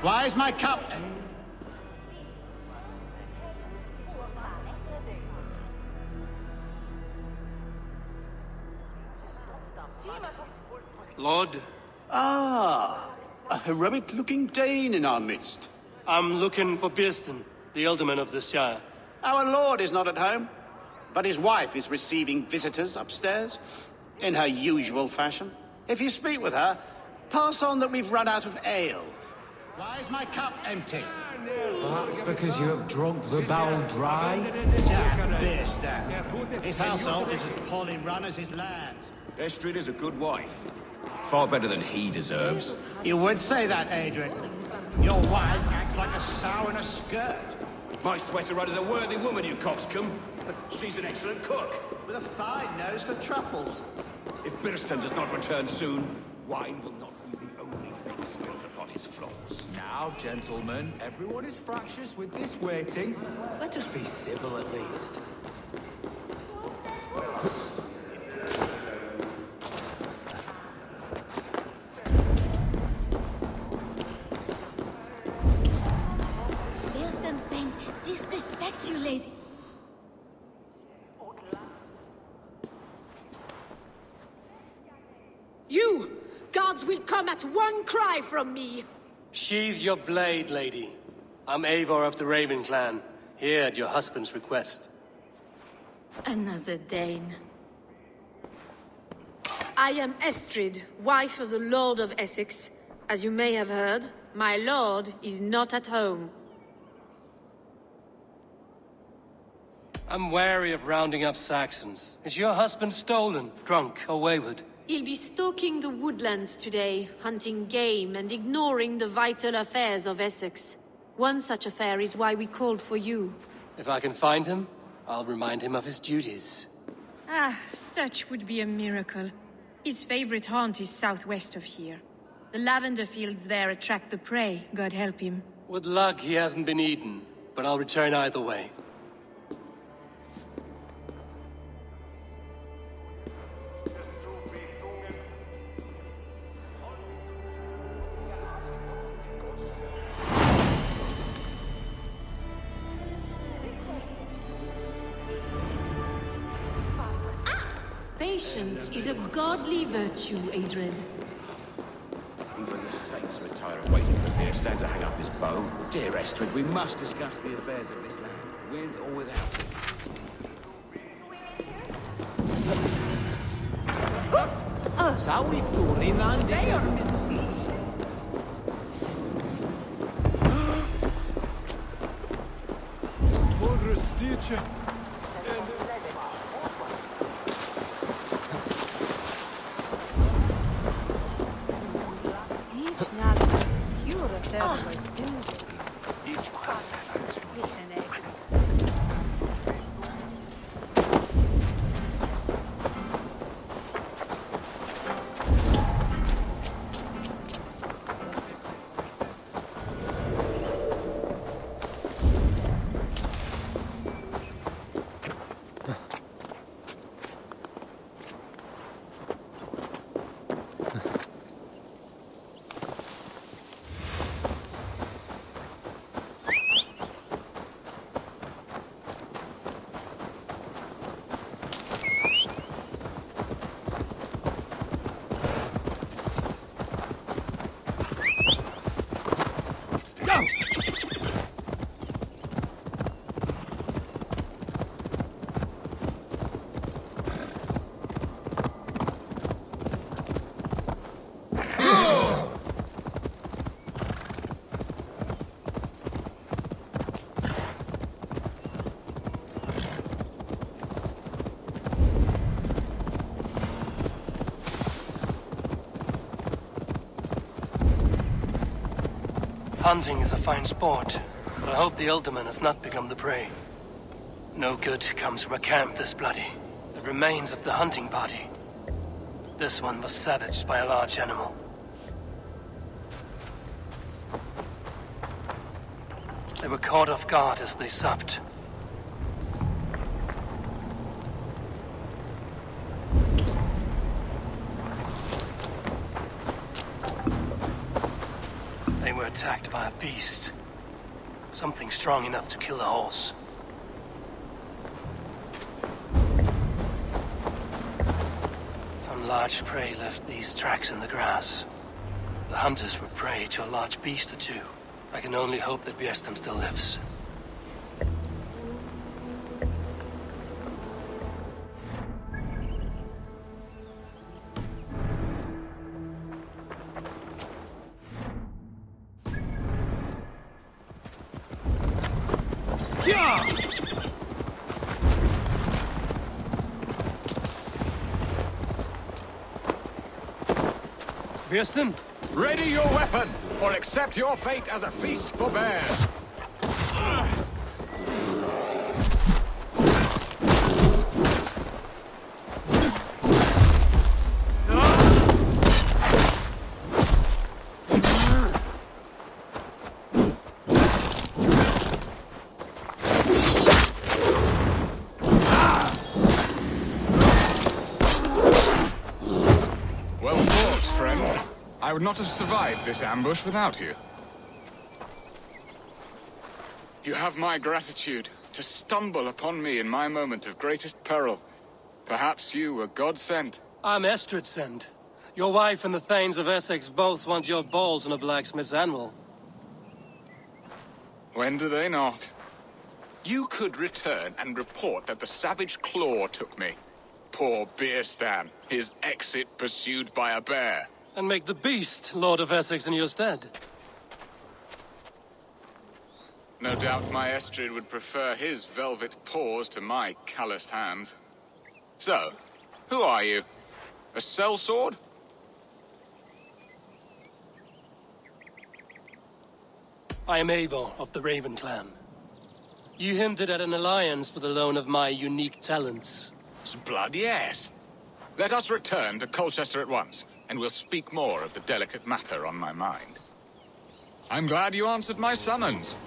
Why is my cup? Lord? Ah, a heroic-looking Dane in our midst. I'm looking for Bearston, the alderman of the Shire. Our lord is not at home, but his wife is receiving visitors upstairs, in her usual fashion. If you speak with her, pass on that we've run out of ale. Why is my cup empty? Perhaps because you have drunk the barrel dry? Damn Bearston. His household is as poorly run as his lands. Estrid is a good wife. Far better than he deserves. You would say that, Adrian. Your wife acts like a sow in a skirt. My sweater run is a worthy woman, you coxcomb. She's an excellent cook. With a fine nose for truffles. If Bearston does not return soon, wine will not be the only thing spilled upon his floors. Now, gentlemen, everyone is fractious with this waiting. Let us be civil at least. Bearston's things disrespect you, lady. You! Guards will come at one cry from me! Sheathe your blade, lady. I'm Eivor of the Raven clan, here at your husband's request. Another Dane. I am Estrid, wife of the Lord of Essex. As you may have heard, my lord is not at home. I'm wary of rounding up Saxons. Is your husband stolen, drunk, or wayward? He'll be stalking the woodlands today, hunting game and ignoring the vital affairs of Essex. One such affair is why we called for you. If I can find him, I'll remind him of his duties. Ah, such would be a miracle. His favorite haunt is southwest of here. The lavender fields there attract the prey, God help him. With luck, he hasn't been eaten, but I'll return either way. Patience is a godly virtue, Adred. Even the saints retire waiting for Bearston to hang up his bow. Dear Estrid, we must discuss the affairs of this land, with or without him. Sawi flori man Hunting is a fine sport, but I hope the alderman has not become the prey. No good comes from a camp this bloody. The remains of the hunting party. This one was savaged by a large animal. They were caught off guard as they supped. They They were attacked by a beast. Something strong enough to kill a horse. Some large prey left these tracks in the grass. The hunters were prey to a large beast or two. I can only hope that Bjersten still lives. Bjersten? Ready your weapon, or accept your fate as a feast for bears. Well fought, friend. I would not have survived this ambush without you. You have my gratitude to stumble upon me in my moment of greatest peril. Perhaps you were God-sent. I'm Estrid sent. Your wife and the Thanes of Essex both want your balls on a blacksmith's anvil. When do they not? You could return and report that the savage claw took me. Poor Bjersten, his exit pursued by a bear. And make the beast Lord of Essex in your stead. No doubt my Estrid would prefer his velvet paws to my calloused hands. So, who are you? A sellsword? I am Eivor of the Raven clan. You hinted at an alliance for the loan of my unique talents. Blood, yes. Let us return to Colchester at once, and we'll speak more of the delicate matter on my mind. I'm glad you answered my summons.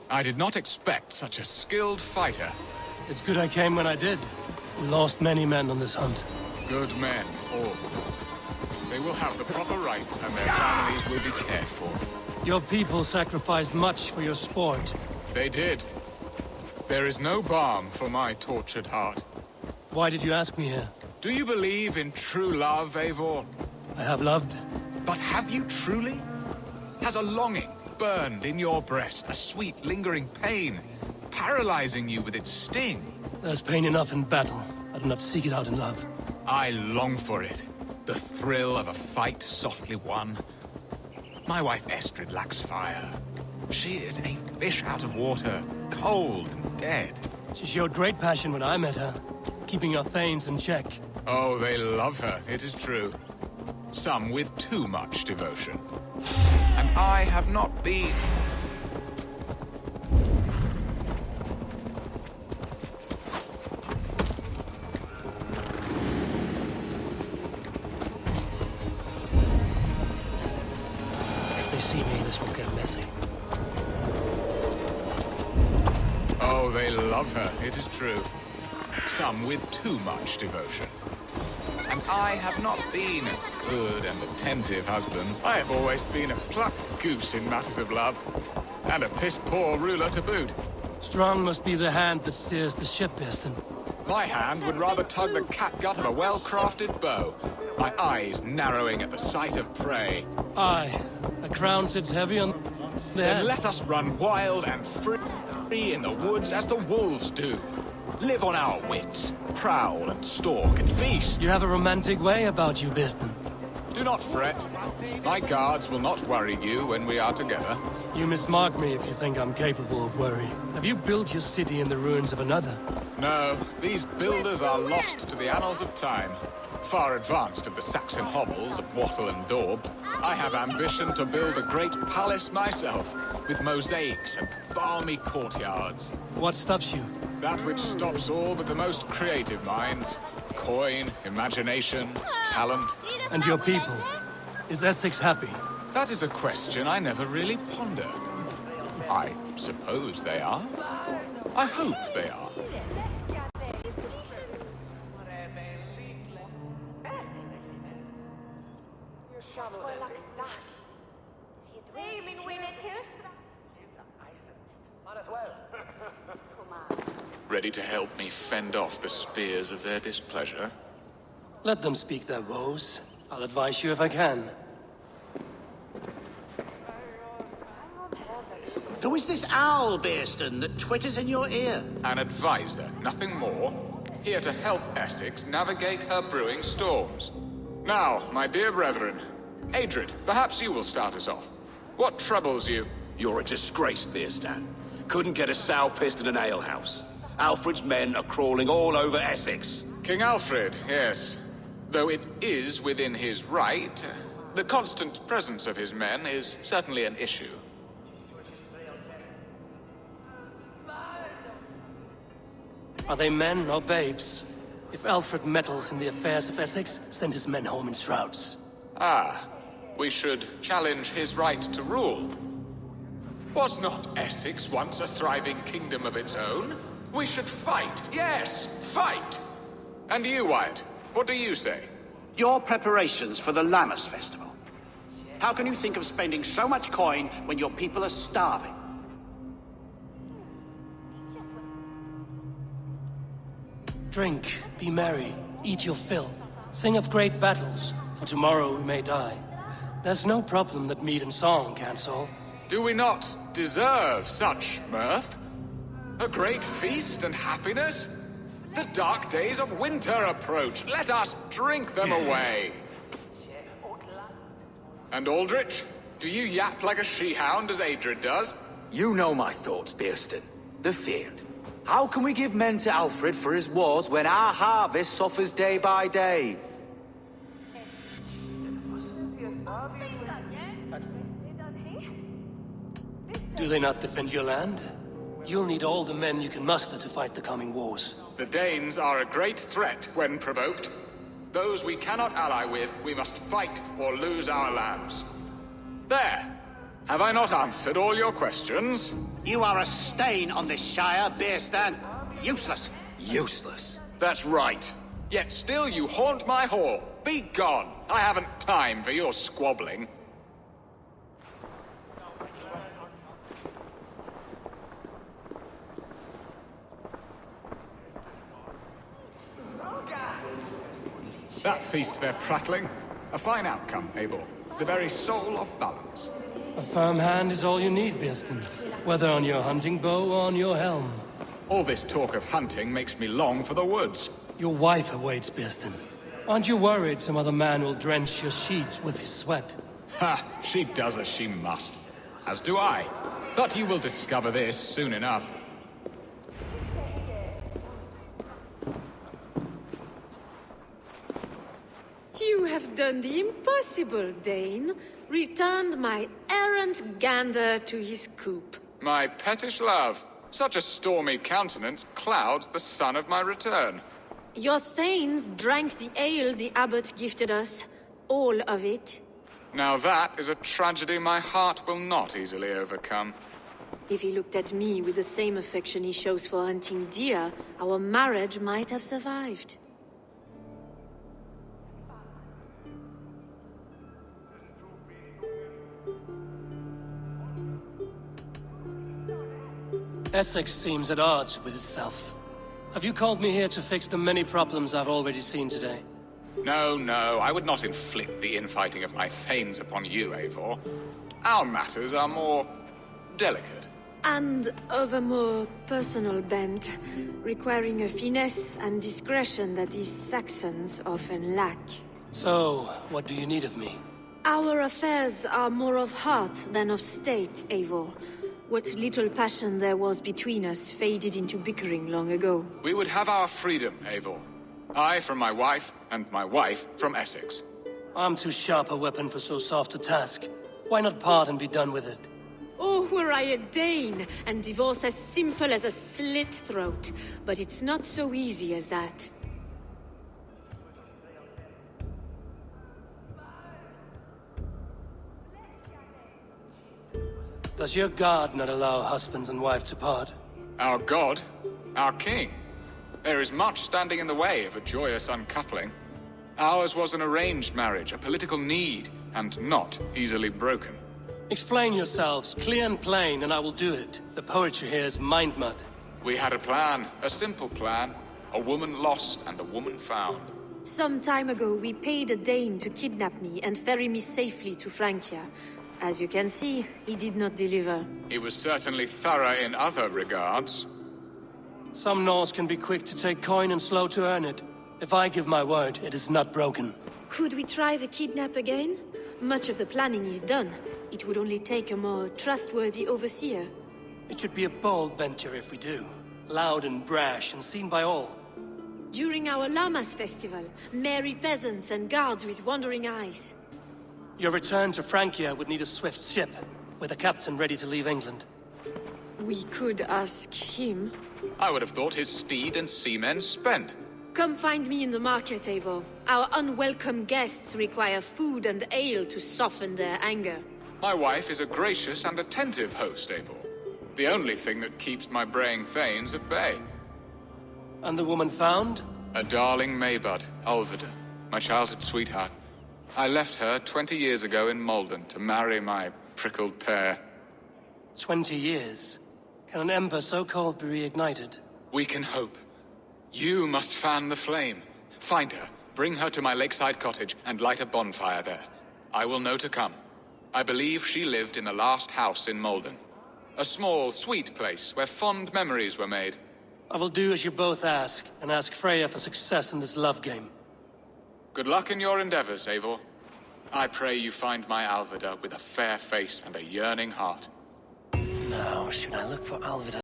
I did not expect such a skilled fighter. It's good I came when I did. We lost many men on this hunt. Good men, all. They will have the proper rights, and their families will be cared for. Your people sacrificed much for your sport. They did. There is no balm for my tortured heart. Why did you ask me here? Do you believe in true love, Eivor? I have loved. But have you truly? Has a longing burned in your breast, a sweet, lingering pain, paralyzing you with its sting? There's pain enough in battle. I do not seek it out in love. I long for it. The thrill of a fight softly won. My wife Estrid lacks fire. She is a fish out of water, cold and dead. She showed great passion when I met her, keeping your Thanes in check. Oh, they love her, it is true. Some with too much devotion. And I have not been. If they see me, this will get messy. Oh, they love her, it is true. Some with too much devotion. And I have not been a good and attentive husband. I have always been a plucked goose in matters of love. And a piss-poor ruler to boot. Strong must be the hand that steers the ship, Bjersten. My hand would rather tug the catgut of a well-crafted bow. My eyes narrowing at the sight of prey. Aye, a crown sits heavy on the Then head. let us run wild and free in the woods as the wolves do. Live on our wits, prowl and stalk and feast. You have a romantic way about you, Bjersten. Do not fret. My guards will not worry you when we are together. You mismark me if you think I'm capable of worry. Have you built your city in the ruins of another? No, these builders are lost to the annals of time. Far advanced of the Saxon hovels of Wattle and Daub. I have ambition to build a great palace myself, with mosaics and balmy courtyards. What stops you? That which stops all but the most creative minds. Coin, imagination, talent. And your people? Is Essex happy? That is a question I never really ponder. I suppose they are. I hope they are. Aiming when ready to help me fend off the spears of their displeasure? Let them speak their woes. I'll advise you if I can. Who is this owl, Bearston, that twitters in your ear? An advisor, nothing more. Here to help Essex navigate her brewing storms. Now, my dear brethren, Adrid, perhaps you will start us off. What troubles you? You're a disgrace, Bearstan. Couldn't get a sow pissed in an alehouse. Alfred's men are crawling all over Essex. King Alfred, yes. Though it is within his right, the constant presence of his men is certainly an issue. Are they men or babes? If Alfred meddles in the affairs of Essex, send his men home in shrouds. Ah, we should challenge his right to rule. Was not Essex once a thriving kingdom of its own? We should fight, yes, fight! And you, Wyatt, what do you say? Your preparations for the Lammas Festival. How can you think of spending so much coin when your people are starving? Drink, be merry, eat your fill. Sing of great battles, for tomorrow we may die. There's no problem that mead and song can't solve. Do we not deserve such mirth? A great feast and happiness? The dark days of winter approach. Let us drink them away. And Aldrich, do you yap like a she-hound as Adrid does? You know my thoughts, Bearston. The feared. How can we give men to Alfred for his wars when our harvest suffers day by day? Do they not defend your land? You'll need all the men you can muster to fight the coming wars. The Danes are a great threat when provoked. Those we cannot ally with, we must fight or lose our lands. There! Have I not answered all your questions? You are a stain on this Shire, Bearstan. Useless. Useless. That's right. Yet still you haunt my hall. Be gone! I haven't time for your squabbling. That ceased their prattling. A fine outcome, Eivor. The very soul of balance. A firm hand is all you need, Bearston. Whether on your hunting bow or on your helm. All this talk of hunting makes me long for the woods. Your wife awaits, Bearston. Aren't you worried some other man will drench your sheets with his sweat? Ha! She does as she must. As do I. But you will discover this soon enough. You have done the impossible, Dane. Returned my errant gander to his coop. My pettish love. Such a stormy countenance clouds the sun of my return. Your thanes drank the ale the abbot gifted us. All of it. Now that is a tragedy my heart will not easily overcome. If he looked at me with the same affection he shows for hunting deer, our marriage might have survived. Essex seems at odds with itself. Have you called me here to fix the many problems I've already seen today? No, no, I would not inflict the infighting of my thanes upon you, Eivor. Our matters are more delicate. And of a more personal bent, requiring a finesse and discretion that these Saxons often lack. So, what do you need of me? Our affairs are more of heart than of state, Eivor. What little passion there was between us faded into bickering long ago. We would have our freedom, Eivor. I from my wife, and my wife from Essex. I'm too sharp a weapon for so soft a task. Why not part and be done with it? Oh, were I a Dane, and divorce as simple as a slit throat. But it's not so easy as that. Does your god not allow husbands and wife to part? Our god? Our king? There is much standing in the way of a joyous uncoupling. Ours was an arranged marriage, a political need, and not easily broken. Explain yourselves, clear and plain, and I will do it. The poetry here is mind mud. We had a plan, a simple plan. A woman lost and a woman found. Some time ago, we paid a Dane to kidnap me and ferry me safely to Francia. As you can see, he did not deliver. He was certainly thorough in other regards. Some Norse can be quick to take coin and slow to earn it. If I give my word, it is not broken. Could we try the kidnap again? Much of the planning is done. It would only take a more trustworthy overseer. It should be a bold venture if we do. Loud and brash and seen by all. During our Llamas festival, merry peasants and guards with wandering eyes. Your return to Francia would need a swift ship, with a captain ready to leave England. We could ask him. I would have thought his steed and seamen spent. Come find me in the market, Eivor. Our unwelcome guests require food and ale to soften their anger. My wife is a gracious and attentive host, Eivor. The only thing that keeps my braying thanes at bay. And the woman found? A darling Maybud, Alvida, my childhood sweetheart. I left her 20 years ago in Malden to marry my prickled pear. 20 years? Can an ember so cold be reignited? We can hope. You must fan the flame. Find her, bring her to my lakeside cottage, and light a bonfire there. I will know to come. I believe she lived in the last house in Malden. A small, sweet place where fond memories were made. I will do as you both ask, and ask Freya for success in this love game. Good luck in your endeavors, Eivor. I pray you find my Alvida with a fair face and a yearning heart. Now, should I look for Alvida?